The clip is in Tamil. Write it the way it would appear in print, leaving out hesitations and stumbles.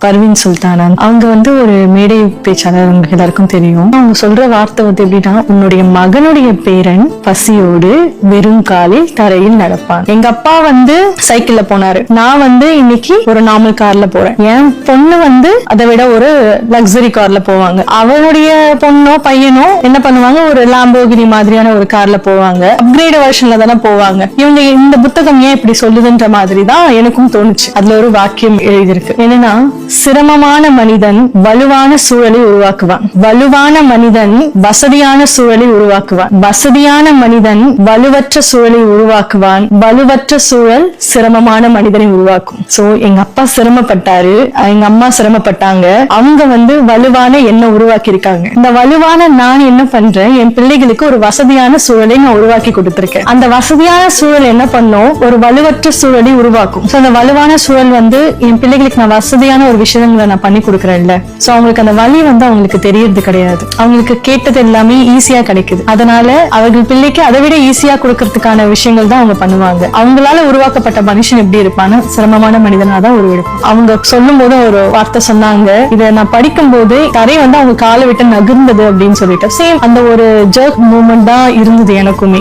பர்வீன் சுல்தானா அவங்க ஒரு மேடை பேச்சாளர், உங்களுக்கு எல்லாருக்கும் தெரியும். அவங்க சொல்ற வார்த்தை எப்படின்னா, உன்னுடைய மகனுடைய பேரன் பசியோடு வெறும் காலில் தரையில் நடப்பான். எங்க அப்பா சைக்கிள்ல போனாரு, நான் இன்னைக்கு ஒரு நார்மல் கார்ல போறேன். என் பொண்ணு அதை விட ஒரு லக்ஸரி கார்ல போவாங்க. அவனுடைய பொண்ணோ பையனோ என்ன பண்ணுவாங்க, ஒரு லாம்போகினி மாதிரியான ஒரு கார்ல போவாங்க. அப்கிரேட் வெர்ஷன்ல தானே போவாங்க. இவங்க இந்த புத்தகம் ஏன் இப்படி சொல்லுதுன்ற மாதிரி தான் எனக்கும் தோணுச்சு. அதுல ஒரு வாக்கியம் எழுதியிருக்கு. என்னன்னா, சிரமமான மனிதன் வலுவான சூழலை உருவாக்குவான், வலுவான மனிதன் வசதியான சூழலை உருவாக்குவான், வசதியான மனிதன் வலுவற்ற சூழலை உருவாக்குவான், வலுவற்ற சூழல் சிரமமான மனிதனை உருவாக்கும். சோ எங்க அப்பா சிரமப்பட்டாரு, எங்க அம்மா சிரமப்பட்டாங்க. அவங்க வலுவான என்ன உருவாக்கி இருக்காங்க. இந்த வலுவான நான் என்ன பண்றேன், என் பிள்ளைகளுக்கு ஒரு வசதியான சூழலை நான் உருவாக்கி கொடுத்திருக்கேன். அந்த வசதியான சூழல் என்ன பண்ணும், ஒரு வலுவற்ற சூழலை உருவாக்கும். அந்த வலுவான சூழல் என் பிள்ளைகளுக்கு நான் வசதியான ஒரு விஷயங்களை நான் பண்ணி கொடுக்கறேன்ல, சோ அவங்களுக்கு அந்த வலி அவங்களுக்கு தெரியறது கிடையாது. அவங்களுக்கு கேட்டது எல்லாமே ஈஸியா கிடைக்குது. அதனால அவர்கள் பிள்ளைக்கு அதை விட ஈஸியா கொடுக்கறதுக்கான விஷயங்கள் தான் அவங்க பண்ணுவாங்க. அவங்களால உருவாக்கப்பட்ட மனுஷன் எப்படி இருப்பான்னு, சிரமமான மனிதனா தான் உருவெடுப்பான். அவங்க சொல்லும் போது ஒரு வார்த்தை சொன்னாங்க, இதை நான் படிக்கும் போது தரை அவங்க காலை விட்டு நகர்ந்தது அப்படின்னு சொல்லிட்டு, சேம் அந்த ஒரு ஜர்க் மூமெண்ட் தான் இருந்தது எனக்குமே.